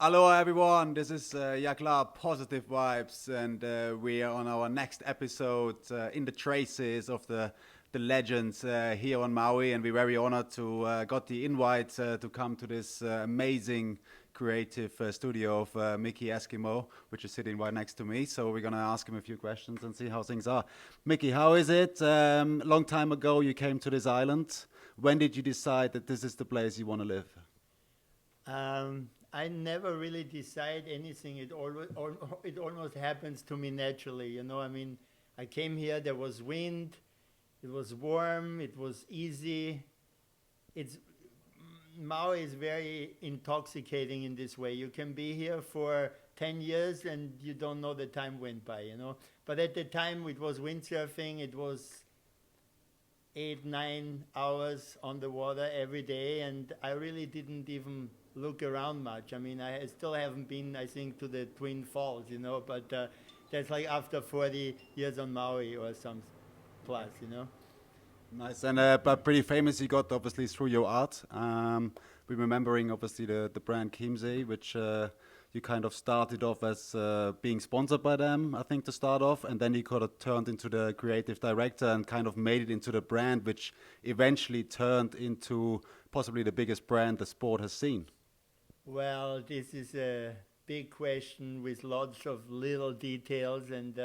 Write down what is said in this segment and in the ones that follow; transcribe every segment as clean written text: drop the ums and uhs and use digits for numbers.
Hello everyone, this is JAKLAR Positive Vibes, and we are on our next episode in the traces of the legends here on Maui, and we're very honored to got the invite to come to this amazing creative studio of Mickey Eskimo, which is sitting right next to me. So we're gonna ask him a few questions and see how things are. Mickey, how is it? Long time ago you came to this island. When did you decide that this is the place you want to live? I never really decide anything. It almost happens to me naturally. I mean, I came here. There was wind. It was warm. It was easy. It's Maui is very intoxicating in this way. You can be here for 10 years and you don't know the time went by. But at the time, it was windsurfing. It was 8, 9 hours on the water every day, and I really didn't even look around much. I mean, I still haven't been, I think, to the Twin Falls, but that's like after 40 years on Maui or some plus. Nice, and but pretty famous you got obviously through your art. We're remembering obviously the brand Kimsey, which you kind of started off as being sponsored by them, I think, to start off, and then you kind of turned into the creative director and kind of made it into the brand, which eventually turned into possibly the biggest brand the sport has seen. Well, this is a big question with lots of little details, and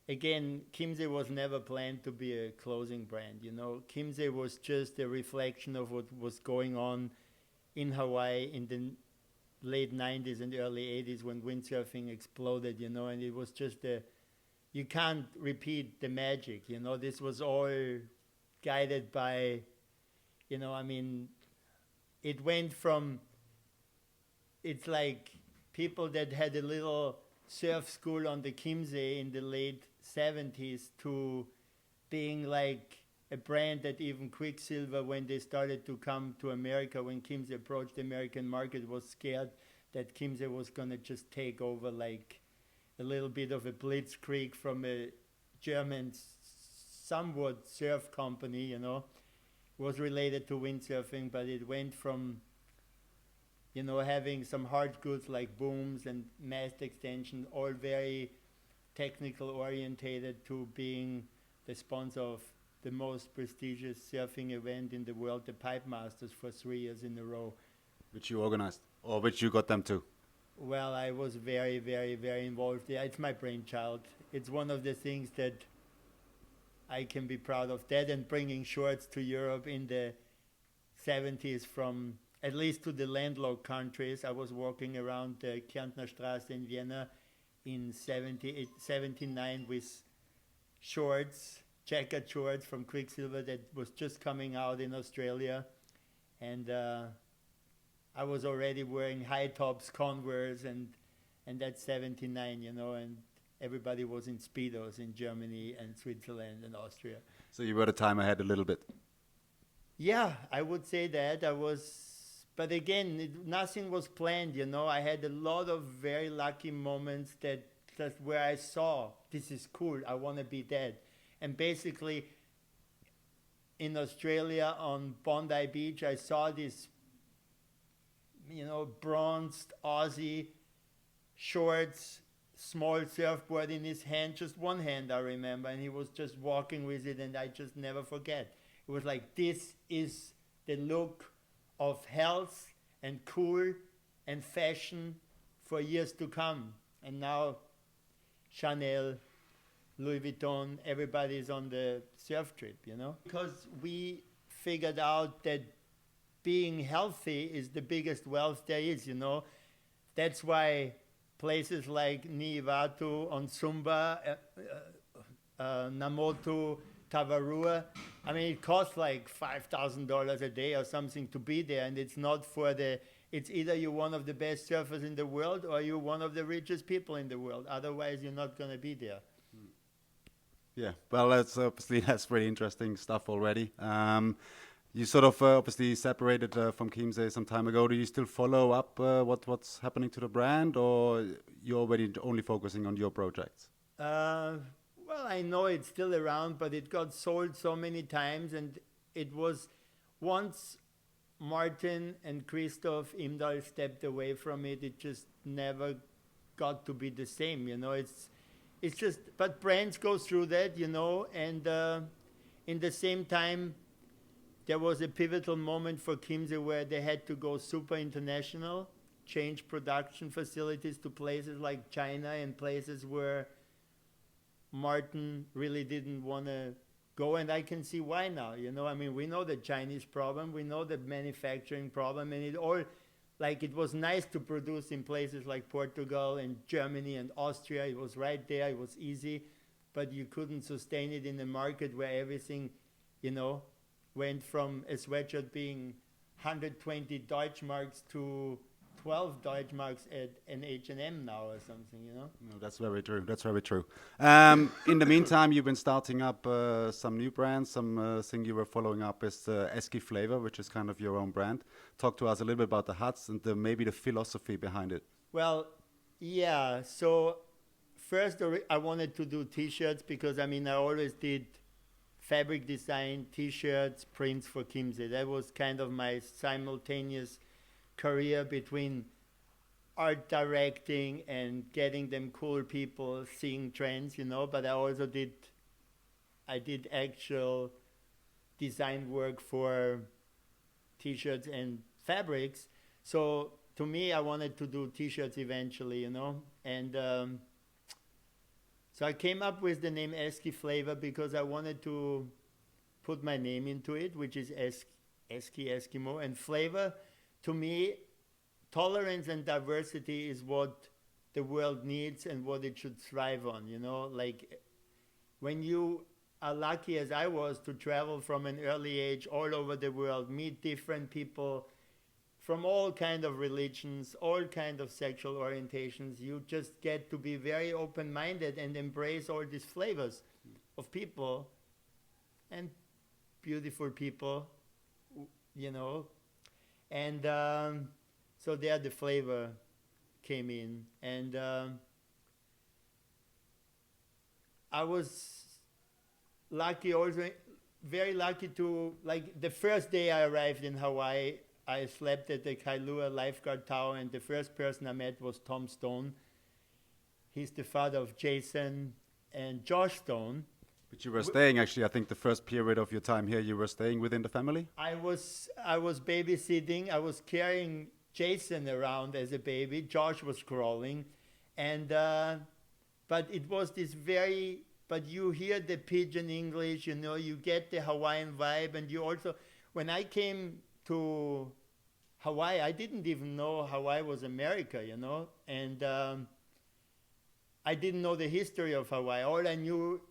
again, Kimsey was never planned to be a clothing brand. Kimsey was just a reflection of what was going on in Hawaii in the late 90s and early 80s when windsurfing exploded, and it was just you can't repeat the magic. This was all guided by, I mean, it went from, it's like people that had a little surf school on the Chiemsee in the late 70s to being like a brand that even Quicksilver, when they started to come to America, when Kimsey approached the American market, was scared that Kimsey was going to just take over like a little bit of a blitzkrieg from a German somewhat surf company, was related to windsurfing, but it went from having some hard goods like booms and mast extension, all very technical orientated, to being the sponsor of the most prestigious surfing event in the world, the Pipe Masters, for 3 years in a row. Which you organized, or which you got them to? Well, I was very, very, very involved. Yeah, it's my brainchild. It's one of the things that I can be proud of. That and bringing shorts to Europe in the 70s from at least to the landlocked countries. I was walking around the Kärntner Straße in Vienna in 79 with shorts, checkered shorts from Quicksilver that was just coming out in Australia. And I was already wearing high tops, Converse, and that's 79, and everybody was in Speedos in Germany and Switzerland and Austria. So you were the time ahead a little bit. Yeah, I would say that. But again, nothing was planned, I had a lot of very lucky moments that where I saw, this is cool, I want to be that. And basically, in Australia on Bondi Beach, I saw this, bronzed Aussie, shorts, small surfboard in his hand, just one hand I remember, and he was just walking with it, and I just never forget. It was like, this is the look of health and cool and fashion for years to come. And now Chanel, Louis Vuitton, everybody's on the surf trip, Because we figured out that being healthy is the biggest wealth there is, That's why places like Niivatu on Sumba, Namotu, Tavarua, I mean, it costs like $5,000 a day or something to be there, and it's not it's either you're one of the best surfers in the world or you're one of the richest people in the world. Otherwise, you're not going to be there. Yeah, well, that's really interesting stuff already. You sort of obviously separated from Kimsey some time ago. Do you still follow up what's happening to the brand, or you're already only focusing on your projects? Well, I know it's still around, but it got sold so many times, and it was once Martin and Christoph Imdahl stepped away from it, it just never got to be the same. It's just, but brands go through that, and in the same time, there was a pivotal moment for Kimsey where they had to go super international, change production facilities to places like China and places where Martin really didn't want to go, and I can see why now. We know the Chinese problem, we know the manufacturing problem, and it was nice to produce in places like Portugal and Germany and Austria. It was right there, it was easy, but you couldn't sustain it in a market where everything, went from a sweatshirt being 120 Deutschmarks to 12 Deutschmarks at an H&M now or something. No, that's very true. That's very true. In the meantime, you've been starting up some new brands. Some thing you were following up is Eskyflavor, which is kind of your own brand. Talk to us a little bit about the hats and maybe the philosophy behind it. Well, yeah. So first, I wanted to do T-shirts because I always did fabric design, T-shirts, prints for Kimsey. That was kind of my simultaneous career between art directing and getting them cool people, seeing trends, but I also did actual design work for T-shirts and fabrics. So to me, I wanted to do T-shirts eventually, and so I came up with the name Eskyflavor because I wanted to put my name into it, which is SKS Eskimo. And flavor, to me, tolerance and diversity is what the world needs and what it should thrive on, Like when you are lucky as I was to travel from an early age all over the world, meet different people from all kind of religions, all kind of sexual orientations, you just get to be very open-minded and embrace all these flavors of people and beautiful people, And so there the flavor came in. And I was lucky also, very lucky to, like the first day I arrived in Hawaii, I slept at the Kailua lifeguard tower, and the first person I met was Tom Stone. He's the father of Jason and Josh Stone. But you were staying, actually, I think the first period of your time here, you were staying within the family? I was babysitting. I was carrying Jason around as a baby. Josh was crawling. And, but it was this but you hear the pidgin English, you get the Hawaiian vibe, and you also, when I came to Hawaii, I didn't even know Hawaii was America, and I didn't know the history of Hawaii. All I knew,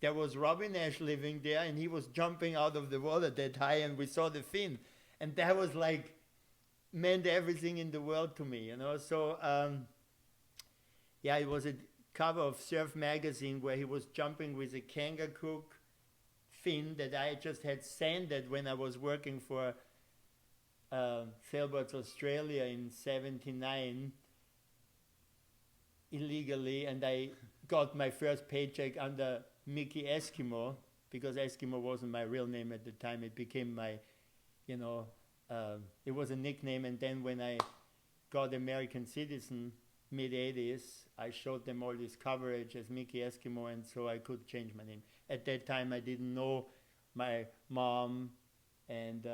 there was Robin Ash living there, and he was jumping out of the water that high, and we saw the fin, and that was like meant everything in the world to me, So it was a cover of Surf magazine where he was jumping with a kangaroo fin that I just had sanded when I was working for Sailboats Australia in '79 illegally, and I got my first paycheck under Mickey Eskimo because Eskimo wasn't my real name at the time. It became my, it was a nickname, and then when I got American citizen mid-'80s, I showed them all this coverage as Mickey Eskimo, and so I could change my name. At that time, I didn't know my mom, and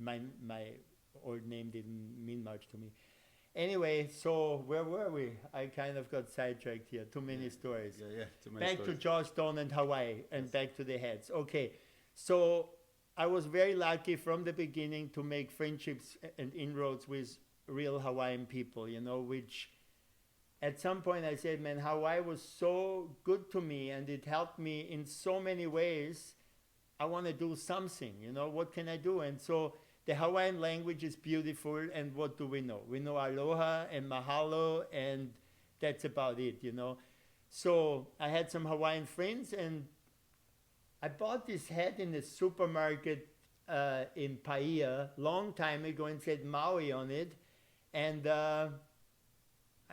my old name didn't mean much to me. Anyway, so where were we? I kind of got sidetracked here. Too many stories. Yeah, too many back stories. to Georgetown and Hawaii, and back to the hats. Okay, so I was very lucky from the beginning to make friendships and inroads with real Hawaiian people, which at some point I said, man, Hawaii was so good to me, and it helped me in so many ways. I want to do something, what can I do? And so the Hawaiian language is beautiful, and what do we know? We know aloha and mahalo, and that's about it, So I had some Hawaiian friends, and I bought this hat in a supermarket in Paia long time ago and said Maui on it. And I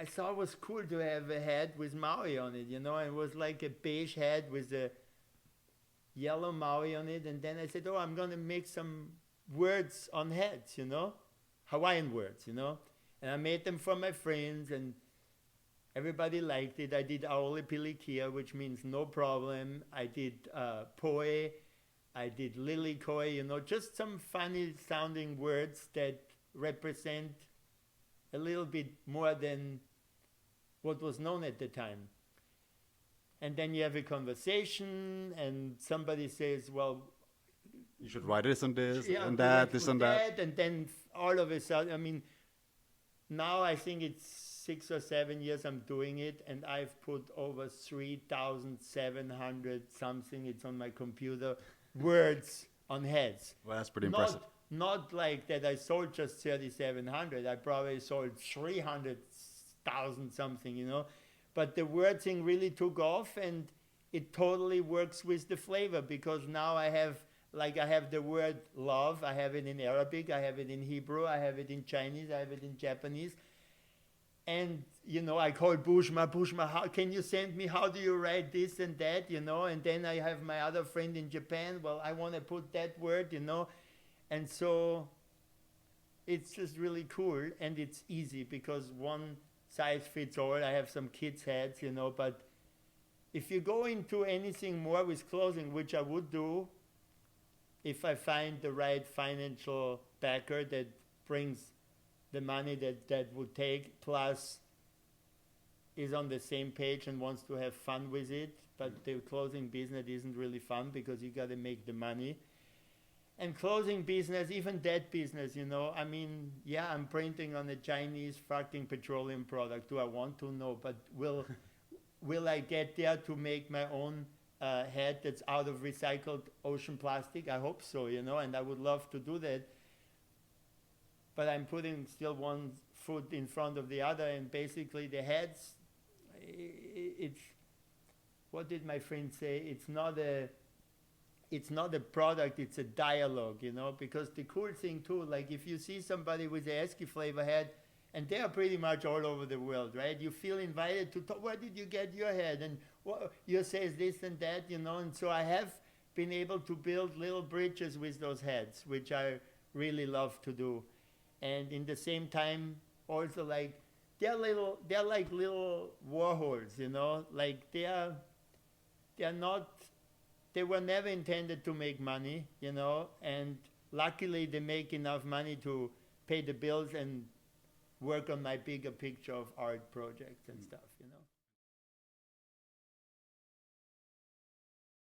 thought it was cool to have a hat with Maui on it, It was like a beige hat with a yellow Maui on it. And then I said, I'm going to make some words on hats, you know, Hawaiian words, you know. And I made them for my friends, and everybody liked it. I did aole pilikia, which means no problem. I did poe. I did lilikoi, you know, just some funny sounding words that represent a little bit more than what was known at the time. And then you have a conversation, and somebody says, well, you should write this and this yeah, and that, this and that. And then all of a sudden, I mean, now I think it's 6 or 7 years I'm doing it, and I've put over 3,700 something, it's on my computer, words on heads. Well, that's pretty impressive. Not like that I sold just 3,700. I probably sold 300,000 something, you know. But the word thing really took off, and it totally works with the flavor, because now I have the word love. I have it in Arabic, I have it in Hebrew, I have it in Chinese, I have it in Japanese. And, you know, I call Bushma, how can you send me, how do you write this and that, you know? And then I have my other friend in Japan, well, I want to put that word, you know? And so it's just really cool, and it's easy because one size fits all. I have some kids' heads, you know, but if you go into anything more with clothing, which I would do if I find the right financial backer that brings the money that would take, plus is on the same page and wants to have fun with it, but the clothing business isn't really fun because you got to make the money. And clothing business, even that business, you know, I mean, yeah, I'm printing on a Chinese fucking petroleum product. Do I want to? No, but will I get there to make my own hat that's out of recycled ocean plastic? I hope so, you know, and I would love to do that. But I'm putting still one foot in front of the other, and basically the hats, it's, what did my friend say? It's not a product, it's a dialogue, you know, because the cool thing too, like if you see somebody with the Eskyflavor hat, and they are pretty much all over the world, right? You feel invited to talk, where did you get your hat? And what, you say this and that, you know, and so I have been able to build little bridges with those hats, which I really love to do. And in the same time, also like, they're like little Warhols, you know, like they were never intended to make money, you know, and luckily they make enough money to pay the bills and work on my bigger picture of art projects and stuff, you know.